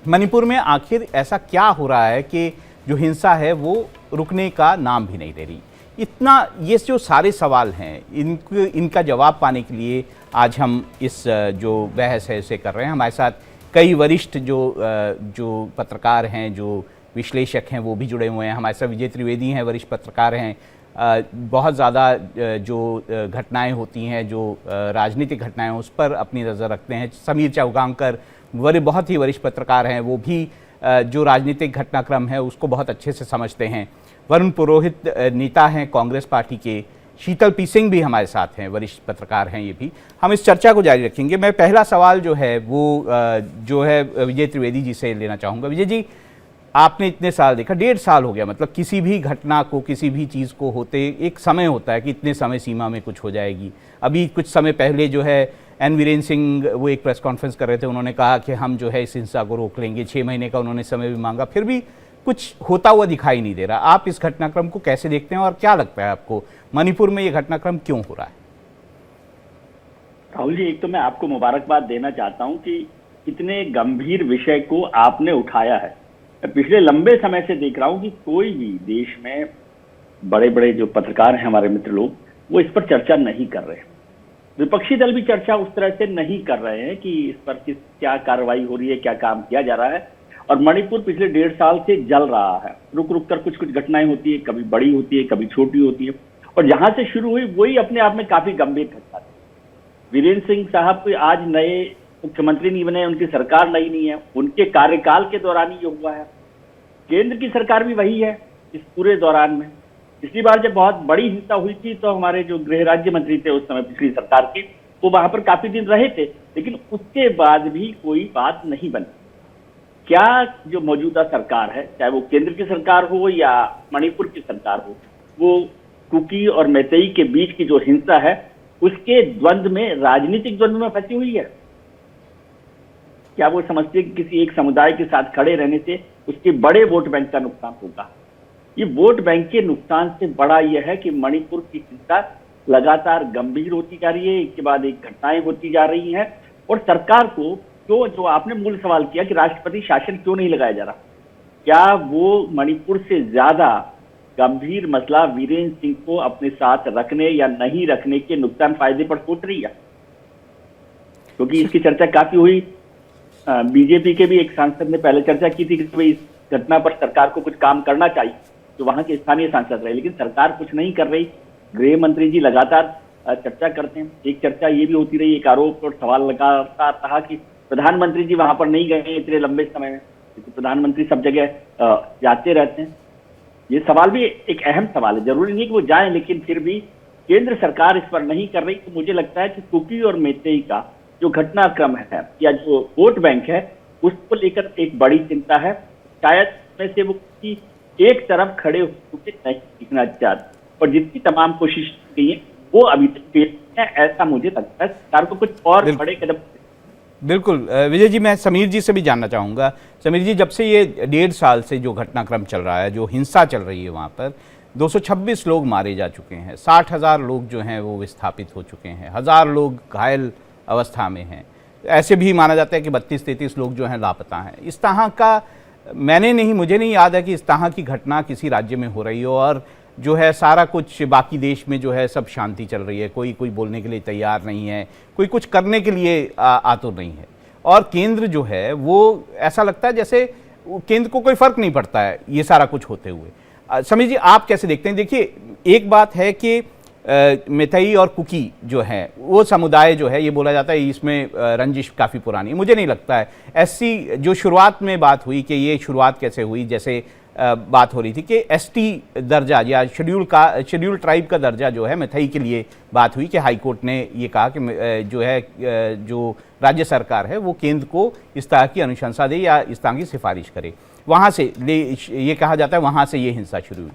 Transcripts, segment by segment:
मणिपुर में आखिर ऐसा क्या हो रहा है कि जो हिंसा है वो रुकने का नाम भी नहीं ले रही? इतना ये जो सारे सवाल हैं इनका जवाब पाने के लिए आज हम इस जो बहस है इसे कर रहे हैं। हमारे साथ कई वरिष्ठ जो पत्रकार हैं, जो विश्लेषक हैं, वो भी जुड़े हुए हैं। हमारे साथ विजय त्रिवेदी हैं, वरिष्ठ पत्रकार हैं। बहुत ज़्यादा जो घटनाएं होती हैं, जो राजनीतिक घटनाएं उस पर अपनी नज़र रखते हैं। समीर चौगांकर बहुत ही वरिष्ठ पत्रकार हैं, वो भी जो राजनीतिक घटनाक्रम है उसको बहुत अच्छे से समझते हैं। वरुण पुरोहित नेता हैं कांग्रेस पार्टी के। शीतल पी सिंह भी हमारे साथ हैं, वरिष्ठ पत्रकार हैं ये भी। हम इस चर्चा को जारी रखेंगे। मैं पहला सवाल जो है वो जो है विजय त्रिवेदी जी से लेना चाहूँगा। विजय जी, आपने इतने साल देखा, 1.5 साल हो गया, मतलब किसी भी घटना को, किसी भी चीज़ को होते एक समय होता है कि इतने समय सीमा में कुछ हो जाएगी। अभी कुछ समय पहले जो है एन वीरेंद्र सिंह वो एक प्रेस कॉन्फ्रेंस कर रहे थे, उन्होंने कहा कि हम जो है इस हिंसा को रोक लेंगे। 6 महीने का उन्होंने समय भी मांगा, फिर भी कुछ होता हुआ दिखाई नहीं दे रहा। आप इस घटनाक्रम को कैसे देखते हैं और क्या लगता है आपको, मणिपुर में ये घटनाक्रम क्यों हो रहा है? राहुल जी, एक तो मैं आपको मुबारकबाद देना चाहता हूं कि इतने गंभीर विषय को आपने उठाया है। मैं पिछले लंबे समय से देख रहा हूं कि कोई भी देश में बड़े बड़े जो पत्रकार हैं, हमारे मित्र लोग, वो इस पर चर्चा नहीं कर रहे हैं। विपक्षी दल भी चर्चा उस तरह से नहीं कर रहे हैं कि इस पर क्या कार्रवाई हो रही है, क्या काम किया जा रहा है। और मणिपुर पिछले 1.5 साल से जल रहा है। रुक रुक कर कुछ कुछ घटनाएं होती है, कभी बड़ी होती है, कभी छोटी होती है। और जहां से शुरू हुई वही अपने आप में काफी गंभीर घटना थी। वीरेंद्र सिंह साहब कोई आज नए मुख्यमंत्री नहीं बने, उनकी सरकार नई नहीं है, उनके कार्यकाल के दौरान ही ये हुआ है। केंद्र की सरकार भी वही है इस पूरे दौरान में। पिछली बार जब बहुत बड़ी हिंसा हुई थी तो हमारे जो गृह राज्य मंत्री थे उस समय पिछली सरकार के, वो वहां पर काफी दिन रहे थे, लेकिन उसके बाद भी कोई बात नहीं बनी। क्या जो मौजूदा सरकार है, चाहे वो केंद्र की सरकार हो या मणिपुर की सरकार हो, वो कुकी और मैतेई के बीच की जो हिंसा है उसके द्वंद्व में, राजनीतिक द्वंद्व में फंसी हुई है? क्या वो समझते हैं कि किसी एक समुदाय के साथ खड़े रहने से उसके बड़े वोट बैंक का नुकसान होगा? ये वोट बैंक के नुकसान से बड़ा यह है कि मणिपुर की हिंसा लगातार गंभीर होती जा रही है, एक के बाद एक घटनाएं होती जा रही हैं। और सरकार को जो आपने मूल सवाल किया कि राष्ट्रपति शासन क्यों नहीं लगाया जा रहा, क्या वो मणिपुर से ज्यादा गंभीर मसला वीरेंद्र सिंह को अपने साथ रखने या नहीं रखने के नुकसान फायदे पर सोच रही है? क्योंकि इसकी चर्चा काफी हुई। बीजेपी के भी एक सांसद ने पहले चर्चा की थी कि भाई इस घटना पर सरकार को कुछ काम करना चाहिए, तो वहां के स्थानीय सांसद रहे, लेकिन सरकार कुछ नहीं कर रही। गृह मंत्री जी लगातार चर्चा करते हैं। एक चर्चा ये भी होती रही, एक आरोप और सवाल लगाता रहा कि प्रधानमंत्री जी वहां पर नहीं गए इतने लंबे समय में, क्योंकि प्रधानमंत्री सब जगह जाते रहते हैं। ये सवाल भी एक अहम सवाल है। जरूरी नहीं कि वो जाएं, लेकिन फिर भी केंद्र सरकार इस पर नहीं कर रही। तो मुझे लगता है कि कुकी और मैतेई का जो घटनाक्रम है या जो वोट बैंक है उसको लेकर एक बड़ी चिंता है। शायद में से वो किसी एक तरफ खड़े होकर नहीं दिखना चाहते, और जितनी तमाम कोशिश की है वो अभी तक है, ऐसा मुझे लगता है। सरकार को कुछ और बड़े कदम। बिल्कुल विजय जी, मैं समीर जी से भी जानना चाहूँगा। समीर जी, जब से ये 1.5 साल से जो घटनाक्रम चल रहा है, जो हिंसा चल रही है, वहाँ पर 226 लोग मारे जा चुके हैं, 60,000 लोग जो हैं वो विस्थापित हो चुके हैं, 1000 लोग घायल अवस्था में हैं। ऐसे भी माना जाता है कि 32-33 लोग जो हैं लापता हैं। इस तरह का मुझे नहीं याद है कि इस तरह की घटना किसी राज्य में हो रही हो, और जो है सारा कुछ बाकी देश में जो है सब शांति चल रही है। कोई बोलने के लिए तैयार नहीं है, कोई कुछ करने के लिए आतुर नहीं है। और केंद्र जो है वो ऐसा लगता है जैसे केंद्र को कोई फर्क नहीं पड़ता है ये सारा कुछ होते हुए। समीर जी, आप कैसे देखते हैं? देखिए, एक बात है कि मैतेई और कुकी जो है वो समुदाय जो है, ये बोला जाता है इसमें रंजिश काफ़ी पुरानी है। मुझे नहीं लगता है ऐसी जो शुरुआत में बात हुई कि ये शुरुआत कैसे हुई, जैसे बात हो रही थी कि एसटी दर्जा या शेड्यूल ट्राइब का दर्जा जो है मैतेई के लिए बात हुई कि हाई कोर्ट ने ये कहा कि जो राज्य सरकार है वो केंद्र को इस तरह की अनुशंसा दे या इस तरह की सिफारिश करे। वहाँ से ये कहा जाता है वहाँ से ये हिंसा शुरू हुई।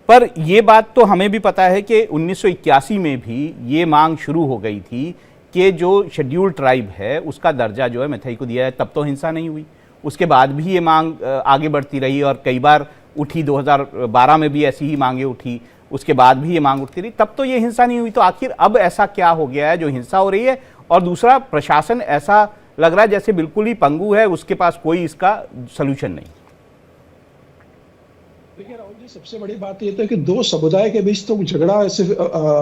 पर ये बात तो हमें भी पता है कि 1981 में भी ये मांग शुरू हो गई थी कि जो शेड्यूल ट्राइब है उसका दर्जा जो है मैतेई को दिया जाए, तब तो हिंसा नहीं हुई। उसके बाद भी ये मांग आगे बढ़ती रही और कई बार उठी। 2012 में भी ऐसी ही मांगे उठी, उसके बाद भी ये मांग उठती रही, तब तो ये हिंसा नहीं हुई। तो आखिर अब ऐसा क्या हो गया है जो हिंसा हो रही है? और दूसरा, प्रशासन ऐसा लग रहा है जैसे बिल्कुल ही पंगु है, उसके पास कोई इसका सोल्यूशन नहीं। देखिए राहुल जी, सबसे बड़ी बात ये तो कि दो समुदाय के बीच तो झगड़ा सिर्फ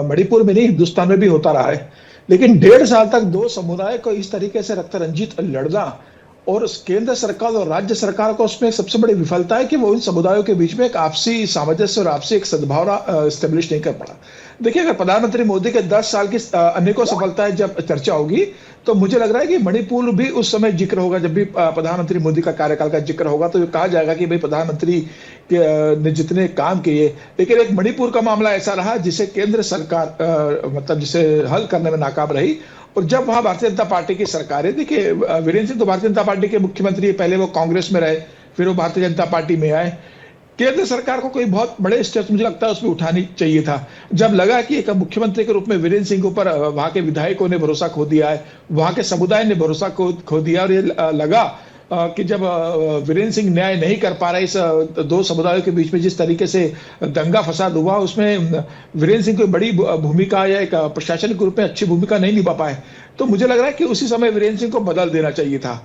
मणिपुर में नहीं, हिंदुस्तान में भी होता रहा है। लेकिन 1.5 साल तक दो समुदाय को इस तरीके से रक्त रंजित लड़ना, और केंद्र सरकार और राज्य सरकार को उसमें सबसे बड़ी विफलता है कि वो इन समुदायों के बीच में एक आपसी सामंजस्य और आपसी एक सद्भावना स्टेब्लिश नहीं कर पड़ा। देखिए, अगर प्रधानमंत्री मोदी के 10 साल की अनेकों सफलताएं जब चर्चा होगी, तो मुझे लग रहा है कि मणिपुर भी उस समय जिक्र होगा। जब भी प्रधानमंत्री मोदी का कार्यकाल का जिक्र होगा तो ये कहा जाएगा कि भाई प्रधानमंत्री ने जितने काम किए। लेकिन एक मणिपुर का मामला ऐसा रहा जिसे केंद्र सरकार मतलब जिसे हल करने में नाकाम रही। और जब वहां भारतीय जनता पार्टी की सरकार है, देखिए वीरेंद्र सिंह तो भारतीय जनता पार्टी के मुख्यमंत्री, पहले वो कांग्रेस में रहे, फिर वो भारतीय जनता पार्टी में आए। केंद्र सरकार को कोई बहुत बड़े स्टेप्स मुझे लगता है उसमें उठानी चाहिए था। जब लगा कि एक मुख्यमंत्री के रूप में वीरेंद्र सिंह के ऊपर वहां के विधायकों ने भरोसा खो दिया है, वहां के समुदाय ने भरोसा खो दिया, और ये लगा कि जब वीरेंद्र सिंह न्याय नहीं कर पा रहे इस दो समुदायों के बीच में, जिस तरीके से दंगा फसाद हुआ, उसमें वीरेंद्र सिंह कोई बड़ी भूमिका या एक प्रशासनिक रूप में अच्छी भूमिका नहीं निभा पाए, तो मुझे लग रहा है कि उसी समय वीरेंद्र सिंह को बदल देना चाहिए था।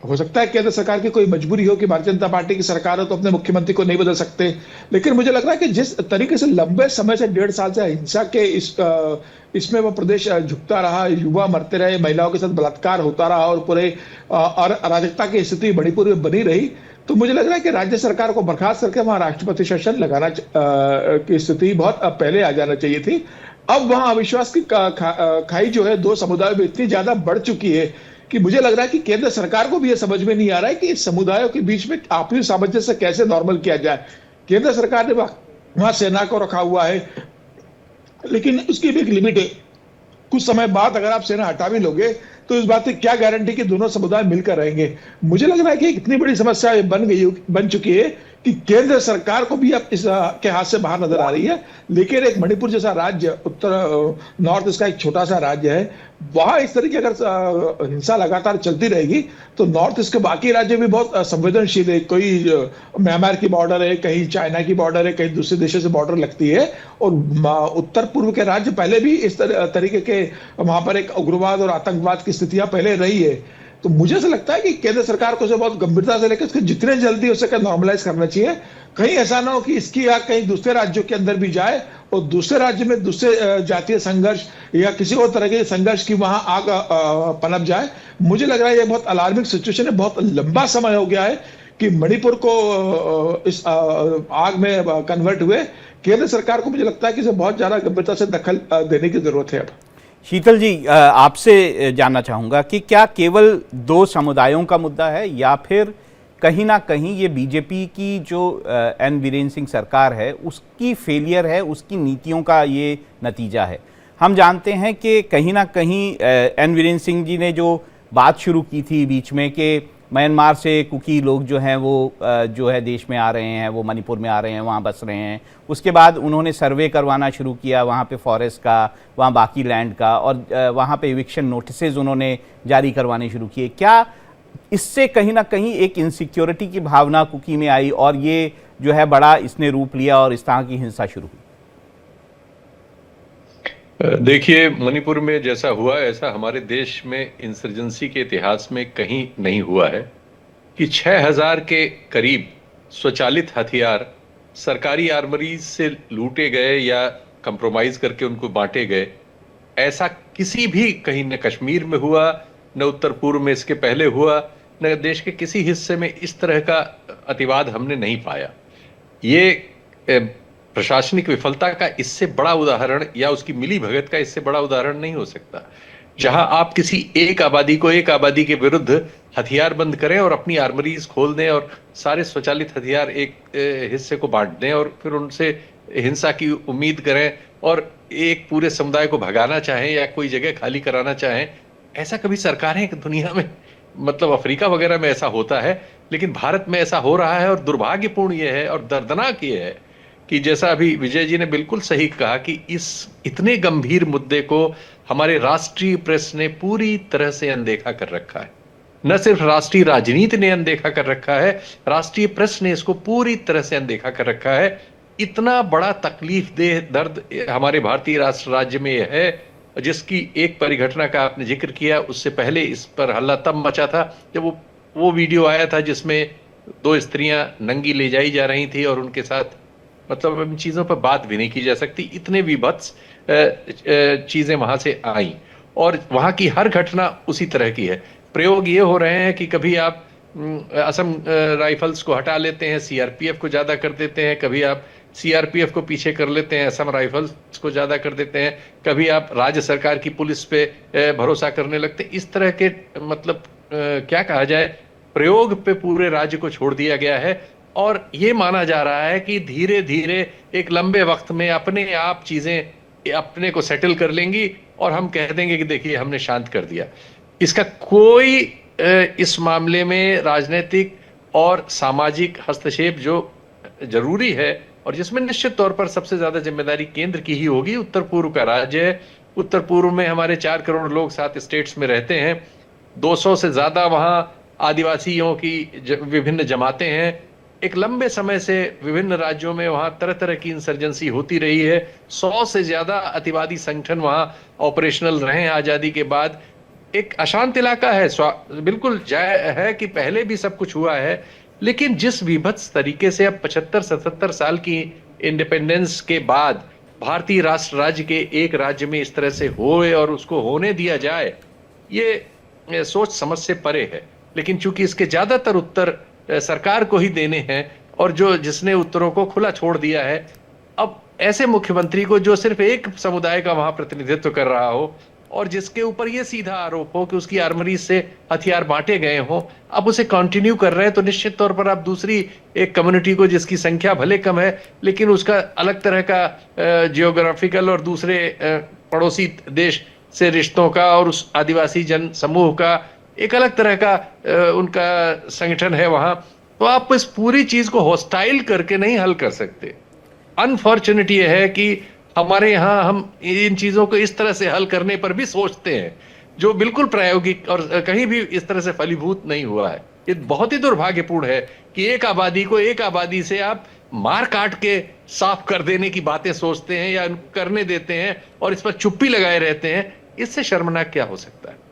हो सकता है केंद्र सरकार की कोई मजबूरी हो कि भारतीय जनता पार्टी की सरकार हो तो अपने मुख्यमंत्री को नहीं बदल सकते। लेकिन मुझे लग रहा है कि जिस तरीके से लंबे समय से 1.5 साल से हिंसा के इसमें वो प्रदेश झुकता रहा, युवा मरते रहे, महिलाओं के साथ बलात्कार होता रहा, और पूरे अराजकता की स्थिति मणिपुर में बनी रही, तो मुझे लग रहा है कि राज्य सरकार को बर्खास्त करके वहां राष्ट्रपति शासन लगाना की स्थिति बहुत पहले आ जाना चाहिए थी। अब वहां अविश्वास की खाई जो है दो समुदायों में इतनी ज्यादा बढ़ चुकी है कि मुझे लग रहा है कि केंद्र सरकार को भी यह समझ में नहीं आ रहा है कि इस समुदायों के बीच में आपसी सामंजस्य कैसे नॉर्मल किया जाए। केंद्र सरकार ने वहां सेना को रखा हुआ है, लेकिन उसकी भी एक लिमिट है। कुछ समय बाद अगर आप सेना हटा भी लोगे तो इस बात की क्या गारंटी कि दोनों समुदाय मिलकर रहेंगे। मुझे लग रहा है कि इतनी बड़ी समस्या बन चुकी है कि केंद्र सरकार को भी अब इस के हाथ से बाहर नजर आ रही है। लेकिन एक मणिपुर जैसा राज्य, उत्तर नॉर्थ ईस्ट का एक छोटा सा राज्य है, वहां इस तरीके अगर हिंसा लगातार चलती रहेगी तो नॉर्थ ईस्ट के बाकी राज्य भी बहुत संवेदनशील है। कोई म्यांमार की बॉर्डर है, कहीं चाइना की बॉर्डर है, कहीं दूसरे देशों से बॉर्डर लगती है, और उत्तर पूर्व के राज्य पहले भी इस तरीके के वहां पर एक उग्रवाद और आतंकवाद की स्थितियां पहले रही है। तो मुझे ऐसा लगता है कि केंद्र सरकार को बहुत गंभीरता से लेकर उसको जितने जल्दी हो सके नॉर्मलाइज करना चाहिए। कहीं ऐसा ना हो कि इसकी आग कहीं दूसरे राज्यों के अंदर भी जाए और दूसरे राज्य में दूसरे जातीय संघर्ष या किसी और तरह के संघर्ष की वहां आग पनप जाए। मुझे लग रहा है ये बहुत अलार्मिंग सिचुएशन है। बहुत लंबा समय हो गया है कि मणिपुर को इस आग में कन्वर्ट हुए। केंद्र सरकार को मुझे लगता है कि इसे बहुत ज्यादा गंभीरता से दखल देने की जरूरत है। अब शीतल जी, आपसे जानना चाहूँगा कि क्या केवल दो समुदायों का मुद्दा है या फिर कहीं ना कहीं ये बीजेपी की जो एन वीरेंद्र सिंह सरकार है उसकी फेलियर है, उसकी नीतियों का ये नतीजा है। हम जानते हैं कि कहीं ना कहीं एन वीरेंद्र सिंह जी ने जो बात शुरू की थी बीच में कि म्यांमार से कुकी लोग जो हैं वो जो है देश में आ रहे हैं, वो मणिपुर में आ रहे हैं, वहाँ बस रहे हैं, उसके बाद उन्होंने सर्वे करवाना शुरू किया वहाँ पे फॉरेस्ट का, वहाँ बाकी लैंड का, और वहाँ पे इविक्शन नोटिसेज उन्होंने जारी करवाने शुरू किए। क्या इससे कहीं ना कहीं एक इनसिक्योरिटी की भावना कुकी में आई और ये जो है बड़ा इसने रूप लिया और इस तरह की हिंसा शुरू हुई? देखिए, मणिपुर में जैसा हुआ ऐसा हमारे देश में इंसर्जेंसी के इतिहास में कहीं नहीं हुआ है कि 6000 के करीब स्वचालित हथियार सरकारी आर्मरी से लूटे गए या कंप्रोमाइज करके उनको बांटे गए। ऐसा किसी भी कहीं न कश्मीर में हुआ, न उत्तर पूर्व में इसके पहले हुआ, न देश के किसी हिस्से में इस तरह का अतिवाद हमने नहीं पाया। ये प्रशासनिक विफलता का इससे बड़ा उदाहरण या उसकी मिली भगत का इससे बड़ा उदाहरण नहीं हो सकता। जहां आप किसी एक आबादी को एक आबादी के विरुद्ध हथियार बंद करें और अपनी आर्मरीज खोल दें और सारे स्वचालित हथियार एक हिस्से को बांट दें और फिर उनसे हिंसा की उम्मीद करें और एक पूरे समुदाय को भगाना चाहें या कोई जगह खाली कराना चाहें, ऐसा कभी सरकारें दुनिया में, मतलब अफ्रीका वगैरह में ऐसा होता है, लेकिन भारत में ऐसा हो रहा है। और दुर्भाग्यपूर्ण यह है और दर्दनाक ये है कि जैसा अभी विजय जी ने बिल्कुल सही कहा कि इस इतने गंभीर मुद्दे को हमारे राष्ट्रीय प्रेस ने पूरी तरह से अनदेखा कर रखा है। न सिर्फ राष्ट्रीय राजनीति ने अनदेखा कर रखा है, राष्ट्रीय प्रेस ने इसको पूरी तरह से अनदेखा कर रखा है। इतना बड़ा तकलीफ देह दर्द हमारे भारतीय राष्ट्र राज्य में यह है जिसकी एक परिघटना का आपने जिक्र किया, उससे पहले इस पर हल्ला तब मचा था जब वो वीडियो आया था जिसमें 2 स्त्रियां नंगी ले जाई जा रही थी और उनके साथ, मतलब इन चीजों पर बात भी नहीं की जा सकती, इतने विभत्स चीजें वहां से आई। और वहां की हर घटना उसी तरह की है। प्रयोग ये हो रहे हैं कि कभी आप असम राइफल्स को हटा लेते हैं, सीआरपीएफ को ज्यादा कर देते हैं, कभी आप सीआरपीएफ को पीछे कर लेते हैं, असम राइफल्स को ज्यादा कर देते हैं, कभी आप राज्य सरकार की पुलिस पे भरोसा करने लगते हैं। इस तरह के मतलब क्या कहा जाए, प्रयोग पे पूरे राज्य को छोड़ दिया गया है। और ये माना जा रहा है कि धीरे धीरे एक लंबे वक्त में अपने आप चीजें अपने को सेटल कर लेंगी और हम कह देंगे कि देखिए हमने शांत कर दिया। इसका कोई इस मामले में राजनीतिक और सामाजिक हस्तक्षेप जो जरूरी है और जिसमें निश्चित तौर पर सबसे ज्यादा जिम्मेदारी केंद्र की ही होगी। उत्तर पूर्व का राज्य है, उत्तर पूर्व में हमारे 4 करोड़ लोग 7 स्टेट्स में रहते हैं, 200 से ज्यादा वहां आदिवासियों की विभिन्न जमातें हैं। एक लंबे समय से विभिन्न राज्यों में वहां तरह तरह की इंसर्जेंसी होती रही है। 100 से ज्यादा अतिवादी संगठन वहां ऑपरेशनल रहे हैं आजादी के बाद। एक अशांत इलाका है, बिल्कुल जाय है कि पहले भी सब कुछ हुआ है, लेकिन जिस विभत्स तरीके से अब 75-77 साल की इंडिपेंडेंस के बाद भारतीय राष्ट्र राज्य के एक राज्य में इस तरह से होए और उसको होने दिया जाए, ये सोच समझ से परे है। लेकिन चूंकि इसके ज्यादातर उत्तर सरकार को ही देने हैं और जिसने उत्तरों को खुला छोड़ दिया है, अब ऐसे मुख्यमंत्री को जो सिर्फ एक समुदाय का वहां प्रतिनिधित्व कर रहा हो और जिसके ऊपर ये सीधा आरोप हो कि उसकी आर्मरी से हथियार बांटे गए हों, अब उसे कंटिन्यू कर रहे हैं, तो निश्चित तौर पर आप दूसरी एक कम्युनिटी को जिसकी संख्या भले कम है लेकिन उसका अलग तरह का जियोग्राफिकल और दूसरे पड़ोसी देश से रिश्तों का और उस आदिवासी जन समूह का एक अलग तरह का उनका संगठन है वहां, तो आप इस पूरी चीज को हॉस्टाइल करके नहीं हल कर सकते। अनफॉर्चुनेट ये है कि हमारे यहाँ हम इन चीजों को इस तरह से हल करने पर भी सोचते हैं जो बिल्कुल प्रायोगिक और कहीं भी इस तरह से फलीभूत नहीं हुआ है। ये बहुत ही दुर्भाग्यपूर्ण है कि एक आबादी को एक आबादी से आप मार काट के साफ कर देने की बातें सोचते हैं या करने देते हैं और इस पर चुप्पी लगाए रहते हैं। इससे शर्मनाक क्या हो सकता है।